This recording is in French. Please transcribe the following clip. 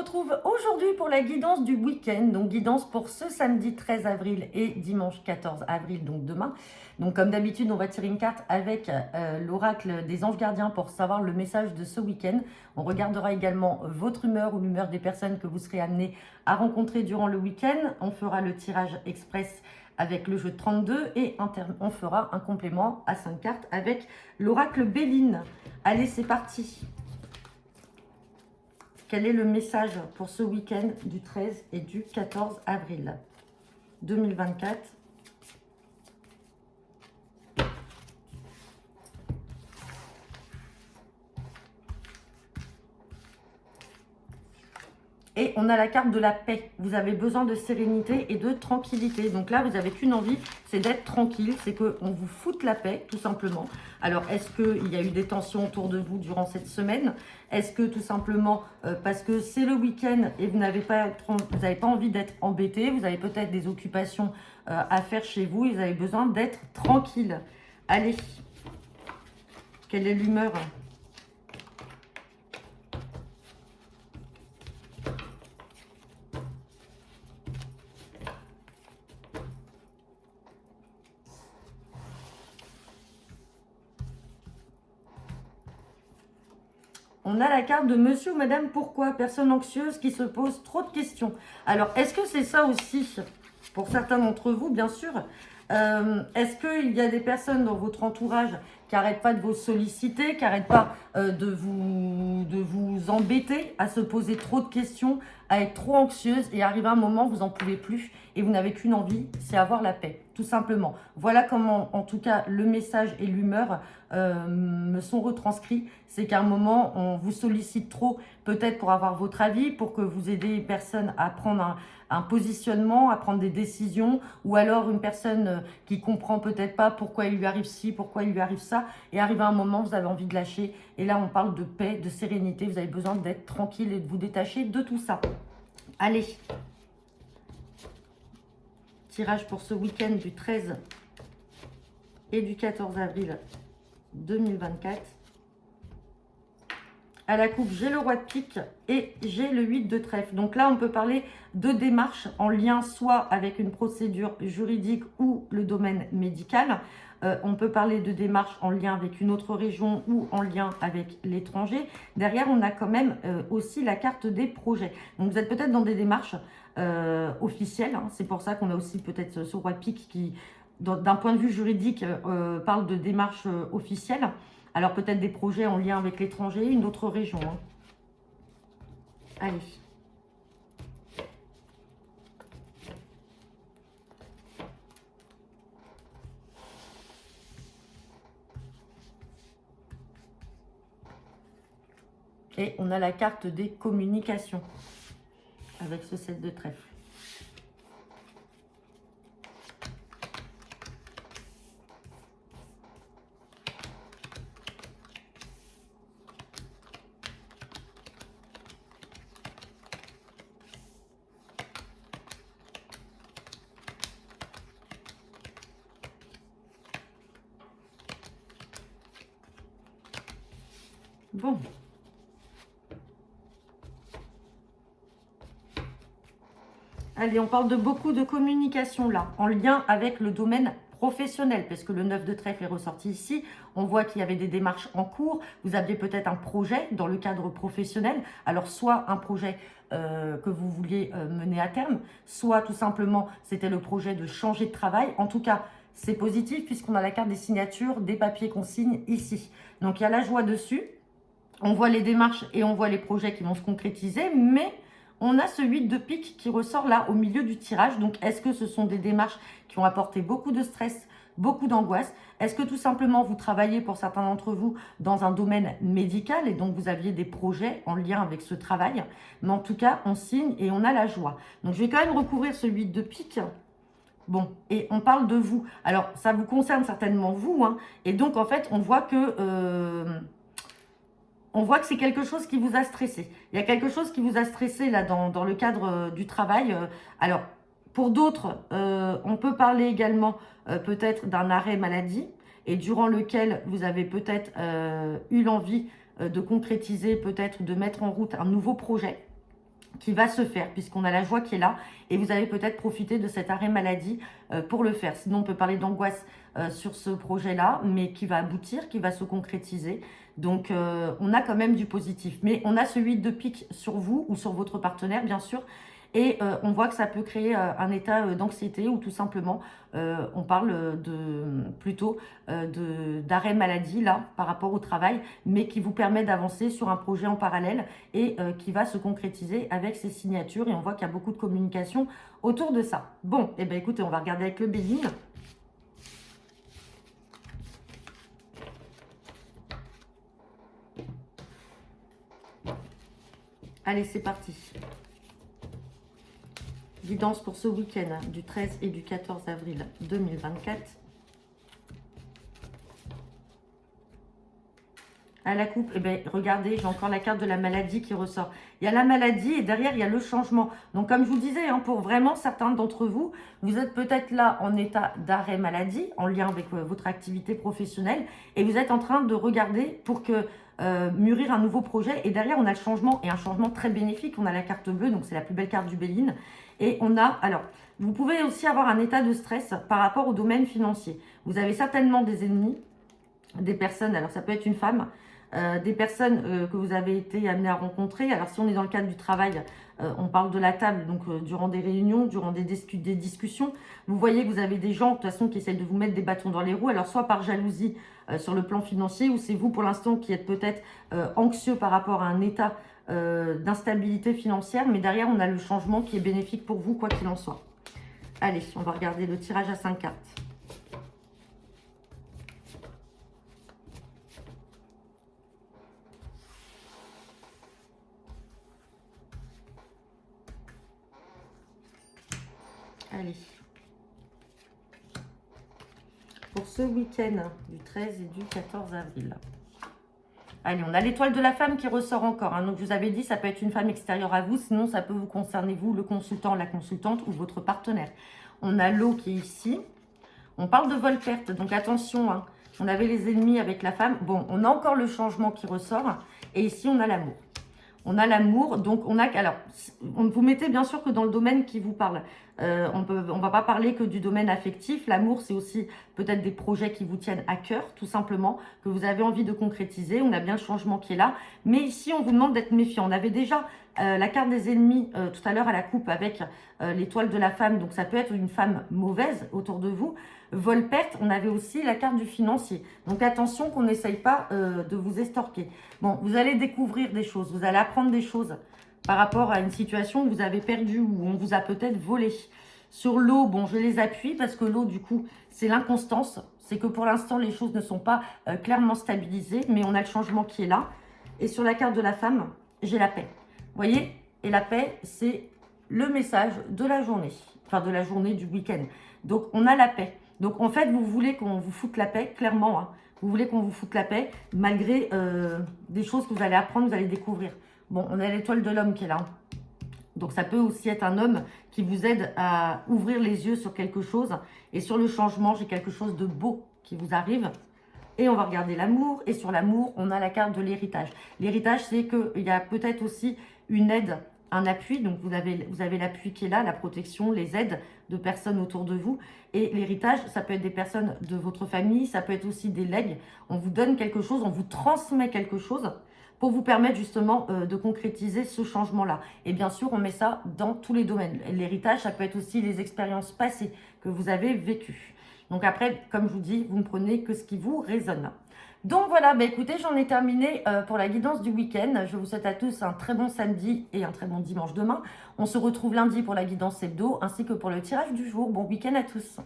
retrouve aujourd'hui pour la guidance du week-end, donc guidance pour ce samedi 13 avril et dimanche 14 avril, donc demain. Donc comme d'habitude, on va tirer une carte avec l'oracle des anges gardiens pour savoir le message de ce week-end. On regardera également votre humeur ou l'humeur des personnes que vous serez amenés à rencontrer durant le week-end. On fera le tirage express avec le jeu de 32 et on fera un complément à 5 cartes avec l'oracle Béline. Allez, c'est parti! Quel est le message pour ce week-end du 13 et du 14 avril 2024? Et on a la carte de la paix. Vous avez besoin de sérénité et de tranquillité. Donc là, vous n'avez qu'une envie, c'est d'être tranquille. C'est qu'on vous foute la paix, tout simplement. Alors, est-ce qu'il y a eu des tensions autour de vous durant cette semaine? Est-ce que tout simplement, parce que c'est le week-end et vous n'avez pas envie d'être embêté, vous avez peut-être des occupations à faire chez vous et vous avez besoin d'être tranquille. Allez, quelle est l'humeur ? On a la carte de monsieur ou madame pourquoi, personne anxieuse qui se pose trop de questions. Alors, est-ce que c'est ça aussi, pour certains d'entre vous, bien sûr, est-ce qu'il y a des personnes dans votre entourage qui n'arrêtent pas de vous solliciter, qui n'arrêtent pas de vous embêter à se poser trop de questions, à être trop anxieuse et arrive un moment, vous n'en pouvez plus et vous n'avez qu'une envie, c'est avoir la paix, tout simplement. Voilà comment, en tout cas, le message et l'humeur me sont retranscrits. C'est qu'à un moment, on vous sollicite trop, peut-être pour avoir votre avis, pour que vous aidiez les personnes à prendre un positionnement, à prendre des décisions, ou alors une personne qui comprend peut-être pas pourquoi il lui arrive ci, pourquoi il lui arrive ça, et arrive à un moment, vous avez envie de lâcher, et là on parle de paix, de sérénité, vous avez besoin d'être tranquille et de vous détacher de tout ça. Allez, tirage pour ce week-end du 13 et du 14 avril 2024. À la coupe, j'ai le roi de pique et j'ai le 8 de trèfle. Donc là, on peut parler de démarches en lien soit avec une procédure juridique ou le domaine médical. On peut parler de démarches en lien avec une autre région ou en lien avec l'étranger. Derrière, on a quand même aussi la carte des projets. Donc vous êtes peut-être dans des démarches officielles. Hein. C'est pour ça qu'on a aussi peut-être ce roi de pique qui, d'un point de vue juridique, parle de démarches officielles. Alors peut-être des projets en lien avec l'étranger, une autre région. Hein. Allez. Et on a la carte des communications avec ce 7 de trèfle. Bon. Allez, on parle de beaucoup de communication là, en lien avec le domaine professionnel, parce que le 9 de trèfle est ressorti ici. On voit qu'il y avait des démarches en cours. Vous aviez peut-être un projet dans le cadre professionnel. Alors, soit un projet que vous vouliez mener à terme, soit tout simplement, c'était le projet de changer de travail. En tout cas, c'est positif puisqu'on a la carte des signatures, des papiers qu'on signe ici. Donc, il y a la joie dessus. On voit les démarches et on voit les projets qui vont se concrétiser, mais on a ce 8 de pique qui ressort là au milieu du tirage. Donc, est-ce que ce sont des démarches qui ont apporté beaucoup de stress, beaucoup d'angoisse? Est-ce que tout simplement vous travaillez pour certains d'entre vous dans un domaine médical et donc vous aviez des projets en lien avec ce travail? Mais en tout cas, on signe et on a la joie. Donc, je vais quand même recouvrir ce 8 de pique. Bon, et on parle de vous. Alors, ça vous concerne certainement vous. Hein, et donc, en fait, on voit que c'est quelque chose qui vous a stressé. Il y a quelque chose qui vous a stressé là dans le cadre du travail. Alors, pour d'autres, on peut parler également peut-être d'un arrêt maladie et durant lequel vous avez peut-être eu l'envie de concrétiser, peut-être de mettre en route un nouveau projet. qui va se faire, puisqu'on a la joie qui est là, et vous avez peut-être profité de cet arrêt maladie pour le faire. Sinon, on peut parler d'angoisse sur ce projet-là, mais qui va aboutir, qui va se concrétiser. Donc, on a quand même du positif. Mais on a ce 8 de pique sur vous ou sur votre partenaire, bien sûr. Et on voit que ça peut créer un état d'anxiété ou tout simplement, on parle plutôt d'arrêt maladie là par rapport au travail, mais qui vous permet d'avancer sur un projet en parallèle et qui va se concrétiser avec ces signatures. Et on voit qu'il y a beaucoup de communication autour de ça. Bon, et bien écoutez, on va regarder avec le Béline. Allez, c'est parti. Guidance pour ce week-end du 13 et du 14 avril 2024. À la coupe, eh bien, regardez, j'ai encore la carte de la maladie qui ressort. Il y a la maladie et derrière, il y a le changement. Donc, comme je vous disais, hein, pour vraiment certains d'entre vous, vous êtes peut-être là en état d'arrêt maladie, en lien avec votre activité professionnelle, et vous êtes en train de regarder pour que mûrir un nouveau projet. Et derrière, on a le changement, et un changement très bénéfique. On a la carte bleue, donc c'est la plus belle carte du Béline. Et on a, alors, vous pouvez aussi avoir un état de stress par rapport au domaine financier. Vous avez certainement des ennemis, des personnes, alors ça peut être une femme, des personnes que vous avez été amené à rencontrer. Alors si on est dans le cadre du travail, on parle de la table, donc durant des réunions, durant des discussions, vous voyez que vous avez des gens de toute façon qui essaient de vous mettre des bâtons dans les roues, alors soit par jalousie sur le plan financier, ou c'est vous pour l'instant qui êtes peut-être anxieux par rapport à un état d'instabilité financière, mais derrière on a le changement qui est bénéfique pour vous quoi qu'il en soit. Allez, on va regarder le tirage à 5 cartes. Allez. Pour ce week-end du 13 et du 14 avril. Allez, on a l'étoile de la femme qui ressort encore. Hein. Donc, je vous avais dit, ça peut être une femme extérieure à vous. Sinon, ça peut vous concerner, vous, le consultant, la consultante ou votre partenaire. On a l'eau qui est ici. On parle de vol-perte. Donc, attention, hein. On avait les ennemis avec la femme. Bon, on a encore le changement qui ressort. Et ici, on a l'amour. On a l'amour, donc on a... Alors, vous mettez bien sûr que dans le domaine qui vous parle. On va pas parler que du domaine affectif. L'amour, c'est aussi peut-être des projets qui vous tiennent à cœur, tout simplement, que vous avez envie de concrétiser. On a bien le changement qui est là. Mais ici, on vous demande d'être méfiant. On avait déjà la carte des ennemis tout à l'heure à la coupe avec l'étoile de la femme. Donc, ça peut être une femme mauvaise autour de vous. Vol-perte, on avait aussi la carte du financier. Donc, attention qu'on n'essaye pas de vous estorquer. Bon, vous allez découvrir des choses. Vous allez apprendre des choses par rapport à une situation où vous avez perdu ou on vous a peut-être volé. Sur l'eau, bon, je les appuie parce que l'eau, du coup, c'est l'inconstance. C'est que pour l'instant, les choses ne sont pas clairement stabilisées, mais on a le changement qui est là. Et sur la carte de la femme, j'ai la paix. Vous voyez? Et la paix, c'est le message de la journée. Enfin, de la journée du week-end. Donc, on a la paix. Donc, en fait, vous voulez qu'on vous foute la paix, clairement. Hein. Vous voulez qu'on vous foute la paix, malgré des choses que vous allez apprendre, vous allez découvrir. Bon, on a l'étoile de l'homme qui est là. Donc, ça peut aussi être un homme qui vous aide à ouvrir les yeux sur quelque chose. Et sur le changement, j'ai quelque chose de beau qui vous arrive. Et on va regarder l'amour. Et sur l'amour, on a la carte de l'héritage. L'héritage, c'est qu'il y a peut-être aussi une aide, un appui. Donc, vous avez l'appui qui est là, la protection, les aides de personnes autour de vous. Et l'héritage, ça peut être des personnes de votre famille. Ça peut être aussi des legs. On vous donne quelque chose, on vous transmet quelque chose pour vous permettre justement de concrétiser ce changement-là. Et bien sûr, on met ça dans tous les domaines. L'héritage, ça peut être aussi les expériences passées que vous avez vécues. Donc après, comme je vous dis, vous ne prenez que ce qui vous résonne. Donc voilà, bah écoutez, j'en ai terminé pour la guidance du week-end. Je vous souhaite à tous un très bon samedi et un très bon dimanche demain. On se retrouve lundi pour la guidance hebdo ainsi que pour le tirage du jour. Bon week-end à tous.